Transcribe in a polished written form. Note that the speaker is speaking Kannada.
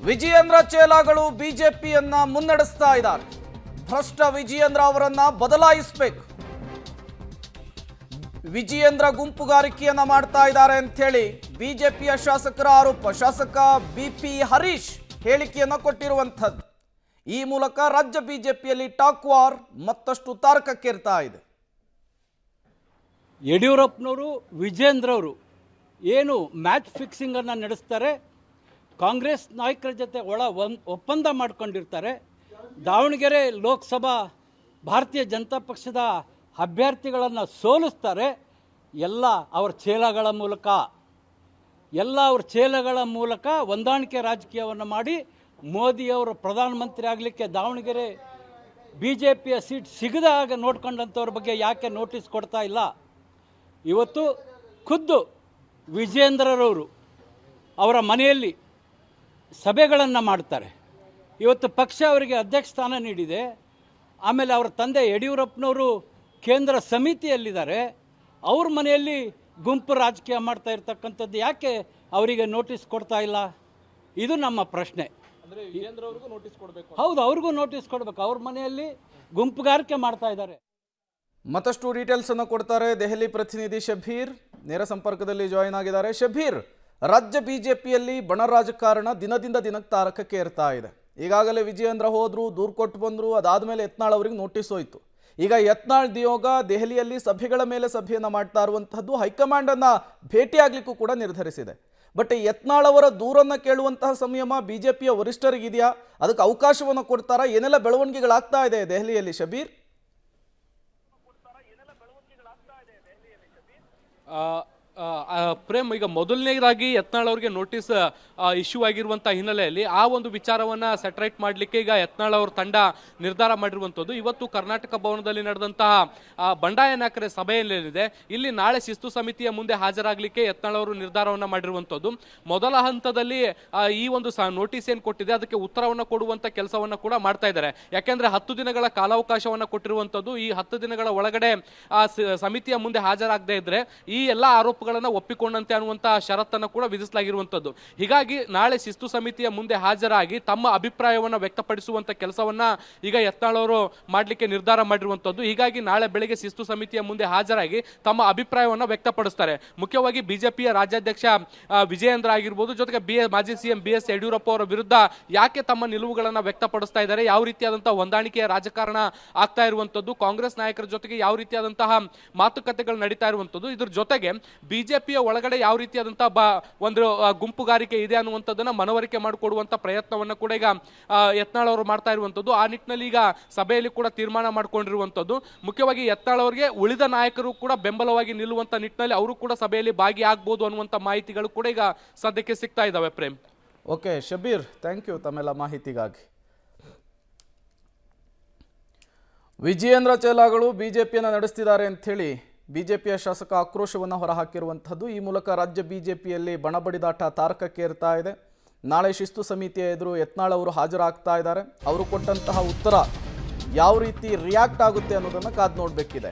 ವಿಜಯೇಂದ್ರ ಚೇಲಾಗಳು ಬಿಜೆಪಿಯನ್ನ ಮುನ್ನಡೆಸ್ತಾ ಇದ್ದಾರೆ. ಭ್ರಷ್ಟ ವಿಜಯೇಂದ್ರ ಅವರನ್ನ ಬದಲಾಯಿಸಬೇಕು. ವಿಜಯೇಂದ್ರ ಗುಂಪುಗಾರಿಕೆಯನ್ನ ಮಾಡ್ತಾ ಇದ್ದಾರೆ ಅಂತ ಹೇಳಿ ಬಿಜೆಪಿಯ ಶಾಸಕರ ಆರೋಪ. ಶಾಸಕ ಬಿಪಿ ಹರೀಶ್ ಹೇಳಿಕೆಯನ್ನ ಕೊಟ್ಟಿರುವಂಥದ್ದು. ಈ ಮೂಲಕ ರಾಜ್ಯ ಬಿಜೆಪಿಯಲ್ಲಿ ಟಾಕ್ ವಾರ್ ಮತ್ತಷ್ಟು ತಾರಕಕ್ಕೇರ್ತಾ ಇದೆ. ಯಡಿಯೂರಪ್ಪನವರು ವಿಜಯೇಂದ್ರ ಅವರು ಏನು ಮ್ಯಾಚ್ ಫಿಕ್ಸಿಂಗನ್ನು ನಡೆಸ್ತಾರೆ, ಕಾಂಗ್ರೆಸ್ ನಾಯಕರ ಜೊತೆ ಒಪ್ಪಂದ ಮಾಡಿಕೊಂಡಿರ್ತಾರೆ. ದಾವಣಗೆರೆ ಲೋಕಸಭಾ ಭಾರತೀಯ ಜನತಾ ಪಕ್ಷದ ಅಭ್ಯರ್ಥಿಗಳನ್ನು ಸೋಲಿಸ್ತಾರೆ. ಎಲ್ಲ ಅವ್ರ ಚೇಲಗಳ ಮೂಲಕ ಹೊಂದಾಣಿಕೆ ರಾಜಕೀಯವನ್ನು ಮಾಡಿ ಮೋದಿಯವರು ಪ್ರಧಾನಮಂತ್ರಿ ಆಗಲಿಕ್ಕೆ ದಾವಣಗೆರೆ ಬಿ ಜೆ ಪಿಯ ಸೀಟ್ ಸಿಗದ ಹಾಗೆ ನೋಡ್ಕೊಂಡಂಥವ್ರ ಬಗ್ಗೆ ಯಾಕೆ ನೋಟಿಸ್ ಕೊಡ್ತಾ ಇಲ್ಲ? ಇವತ್ತು ಖುದ್ದು ವಿಜಯೇಂದ್ರರವರು ಅವರ ಮನೆಯಲ್ಲಿ ಸಭೆಗಳನ್ನು ಮಾಡ್ತಾರೆ. ಇವತ್ತು ಪಕ್ಷ ಅವರಿಗೆ ಅಧ್ಯಕ್ಷ ಸ್ಥಾನ ನೀಡಿದೆ. ಆಮೇಲೆ ಅವರ ತಂದೆ ಯಡಿಯೂರಪ್ಪನವರು ಕೇಂದ್ರ ಸಮಿತಿಯಲ್ಲಿದ್ದಾರೆ. ಅವ್ರ ಮನೆಯಲ್ಲಿ ಗುಂಪು ರಾಜಕೀಯ ಮಾಡ್ತಾ ಇರ್ತಕ್ಕಂಥದ್ದು ಯಾಕೆ ಅವರಿಗೆ ನೋಟಿಸ್ ಕೊಡ್ತಾ ಇಲ್ಲ? ಇದು ನಮ್ಮ ಪ್ರಶ್ನೆ. ಹೌದು, ಅವ್ರಿಗೂ ನೋಟಿಸ್ ಕೊಡಬೇಕು. ಅವ್ರ ಮನೆಯಲ್ಲಿ ಗುಂಪುಗಾರಿಕೆ ಮಾಡ್ತಾ ಇದ್ದಾರೆ. ಮತ್ತಷ್ಟು ಡೀಟೇಲ್ಸ್ ಅನ್ನು ಕೊಡ್ತಾರೆ ದೆಹಲಿ ಪ್ರತಿನಿಧಿ ಶಬೀರ್, ನೇರ ಸಂಪರ್ಕದಲ್ಲಿ ಜಾಯಿನ್ ಆಗಿದ್ದಾರೆ. ಶಬೀರ್, ರಾಜ್ಯ ಬಿಜೆಪಿಯಲ್ಲಿ ಬಣ ರಾಜಕಾರಣ ದಿನದಿಂದ ದಿನಕ್ಕೆ ತಾರಕಕ್ಕೆ ಏರ್ತಾ ಇದೆ. ಈಗಾಗಲೇ ವಿಜಯೇಂದ್ರ ಹೋದ್ರು, ದೂರು ಕೊಟ್ಟು ಬಂದರು. ಅದಾದಮೇಲೆ ಯತ್ನಾಳ್ ಅವರಿಗೆ ನೋಟಿಸ್ ಹೋಯಿತು. ಈಗ ಯತ್ನಾಳ್ ನಿಯೋಗ ದೆಹಲಿಯಲ್ಲಿ ಸಭೆಗಳ ಮೇಲೆ ಸಭೆಯನ್ನು ಮಾಡ್ತಾ ಇರುವಂತಹದ್ದು. ಹೈಕಮಾಂಡ್ ಅನ್ನ ಭೇಟಿಯಾಗಲಿಕ್ಕೂ ಕೂಡ ನಿರ್ಧರಿಸಿದೆ. ಬಟ್ ಯತ್ನಾಳ್ ಅವರ ದೂರನ್ನು ಕೇಳುವಂತಹ ಸಂಯಮ ಬಿಜೆಪಿಯ ವರಿಷ್ಠರಿಗಿದೆಯಾ? ಅದಕ್ಕೆ ಅವಕಾಶವನ್ನು ಕೊಡ್ತಾರಾ? ಏನೆಲ್ಲ ಬೆಳವಣಿಗೆಗಳಾಗ್ತಾ ಇದೆ ದೆಹಲಿಯಲ್ಲಿ ಶಬೀರ್? ಪ್ರೇಮ್, ಈಗ ಮೊದಲನೇದಾಗಿ ಯತ್ನಾಳ್ ಅವರಿಗೆ ನೋಟಿಸ್ ಇಶ್ಯೂ ಆಗಿರುವಂಥ ಹಿನ್ನೆಲೆಯಲ್ಲಿ ಆ ಒಂದು ವಿಚಾರವನ್ನು ಸೆಟ್ರೈಟ್ ಮಾಡಲಿಕ್ಕೆ ಈಗ ಯತ್ನಾಳ್ ಅವ್ರ ತಂಡ ನಿರ್ಧಾರ ಮಾಡಿರುವಂಥದ್ದು. ಇವತ್ತು ಕರ್ನಾಟಕ ಭವನದಲ್ಲಿ ನಡೆದಂತಹ ಬಂಡಾಯ ನಾಯಕರ ಸಭೆಯಲ್ಲಿದೆ. ಇಲ್ಲಿ ನಾಳೆ ಶಿಸ್ತು ಸಮಿತಿಯ ಮುಂದೆ ಹಾಜರಾಗಲಿಕ್ಕೆ ಯತ್ನಾಳ್ ಅವರು ನಿರ್ಧಾರವನ್ನು ಮಾಡಿರುವಂಥದ್ದು. ಮೊದಲ ಹಂತದಲ್ಲಿ ಈ ಒಂದು ನೋಟಿಸ್ ಏನು ಕೊಟ್ಟಿದೆ ಅದಕ್ಕೆ ಉತ್ತರವನ್ನು ಕೊಡುವಂಥ ಕೆಲಸವನ್ನು ಕೂಡ ಮಾಡ್ತಾ ಇದ್ದಾರೆ. ಯಾಕೆಂದರೆ 10 ದಿನಗಳ ಕಾಲಾವಕಾಶವನ್ನು ಕೊಟ್ಟಿರುವಂಥದ್ದು. ಈ 10 ದಿನಗಳ ಒಳಗಡೆ ಸಮಿತಿಯ ಮುಂದೆ ಹಾಜರಾಗದೇ ಇದ್ರೆ ಈ ಎಲ್ಲ ಆರೋಪಗಳನ್ನು ಒಪ್ಪಿಕೊಂಡಂತೆ ಅನ್ನುವಂತಹ ಷರತ್ತನ್ನು ಕೂಡ ವಿಧಿಸಲಾಗಿರುವಂಥದ್ದು. ಹೀಗಾಗಿ ನಾಳೆ ಶಿಸ್ತು ಸಮಿತಿಯ ಮುಂದೆ ಹಾಜರಾಗಿ ತಮ್ಮ ಅಭಿಪ್ರಾಯವನ್ನು ವ್ಯಕ್ತಪಡಿಸುವಂತ ಕೆಲಸವನ್ನ ಈಗ ಯತ್ನಾಳ್ ಅವರು ಮಾಡಲಿಕ್ಕೆ ನಿರ್ಧಾರ ಮಾಡಿರುವಂಥದ್ದು. ಹೀಗಾಗಿ ನಾಳೆ ಬೆಳಗ್ಗೆ ಶಿಸ್ತು ಸಮಿತಿಯ ಮುಂದೆ ಹಾಜರಾಗಿ ತಮ್ಮ ಅಭಿಪ್ರಾಯವನ್ನು ವ್ಯಕ್ತಪಡಿಸ್ತಾರೆ. ಮುಖ್ಯವಾಗಿ ಬಿಜೆಪಿಯ ರಾಜ್ಯಾಧ್ಯಕ್ಷ ವಿಜಯೇಂದ್ರ ಆಗಿರ್ಬೋದು, ಜೊತೆಗೆ ಮಾಜಿ ಸಿಎಂ BS ಯಡಿಯೂರಪ್ಪ ಅವರ ವಿರುದ್ಧ ಯಾಕೆ ತಮ್ಮ ನಿಲುವುಗಳನ್ನು ವ್ಯಕ್ತಪಡಿಸ್ತಾ ಇದ್ದಾರೆ, ಯಾವ ರೀತಿಯಾದಂತಹ ಹೊಂದಾಣಿಕೆಯ ರಾಜಕಾರಣ ಆಗ್ತಾ ಇರುವಂಥದ್ದು, ಕಾಂಗ್ರೆಸ್ ನಾಯಕರ ಜೊತೆಗೆ ಯಾವ ರೀತಿಯಾದಂತಹ ಮಾತುಕತೆಗಳು ನಡೀತಾ ಇರುವಂಥದ್ದು, ಇದ್ರ ಜೊತೆಗೆ ಬಿಜೆಪಿಯ ಒಳಗಡೆ ಯಾವ ರೀತಿಯಾದಂತಹ ಒಂದು ಗುಂಪುಗಾರಿಕೆ ಇದೆ ಅನ್ನುವಂಥದ್ದನ್ನ ಮನವರಿಕೆ ಮಾಡಿಕೊಡುವಂತ ಪ್ರಯತ್ನವನ್ನು ಕೂಡ ಈಗ ಯತ್ನಾಳ್ ಅವರು ಮಾಡ್ತಾ ಇರುವಂಥದ್ದು. ಆ ನಿಟ್ಟಿನಲ್ಲಿ ಈಗ ಸಭೆಯಲ್ಲಿ ಕೂಡ ತೀರ್ಮಾನ ಮಾಡಿಕೊಂಡಿರುವಂಥದ್ದು. ಮುಖ್ಯವಾಗಿ ಯತ್ನಾಳ್ ಅವರಿಗೆ ಉಳಿದ ನಾಯಕರು ಕೂಡ ಬೆಂಬಲವಾಗಿ ನಿಲ್ಲುವಂತ ನಿಟ್ಟಿನಲ್ಲಿ ಅವರು ಕೂಡ ಸಭೆಯಲ್ಲಿ ಭಾಗಿಯಾಗಬಹುದು ಅನ್ನುವಂಥ ಮಾಹಿತಿಗಳು ಕೂಡ ಈಗ ಸದ್ಯಕ್ಕೆ ಸಿಗ್ತಾ ಇದ್ದಾವೆ. Prem. Okay Shabir, thank you ತಮ್ಮೆಲ್ಲ ಮಾಹಿತಿಗಾಗಿ. ವಿಜಯೇಂದ್ರ ಚೇಲಾಗಳು ಬಿಜೆಪಿಯನ್ನು ನಡೆಸ್ತಿದ್ದಾರೆ ಅಂತ ಹೇಳಿ ಬಿಜೆಪಿಯ ಶಾಸಕ ಆಕ್ರೋಶವನ್ನು ಹೊರಹಾಕಿರುವಂಥದ್ದು. ಈ ಮೂಲಕ ರಾಜ್ಯ ಬಿಜೆಪಿಯಲ್ಲಿ ಬಣಬಡಿದಾಟ ತಾರಕಕ್ಕೇರ್ತಾ ಇದೆ. ನಾಳೆ ಶಿಸ್ತು ಸಮಿತಿಯ ಎದುರು ಯತ್ನಾಳ್ ಅವರು ಹಾಜರಾಗ್ತಾ ಇದ್ದಾರೆ. ಅವರು ಕೊಟ್ಟಂತಹ ಉತ್ತರ ಯಾವ ರೀತಿ ರಿಯಾಕ್ಟ್ ಆಗುತ್ತೆ ಅನ್ನೋದನ್ನು ಕಾದು ನೋಡಬೇಕಿದೆ.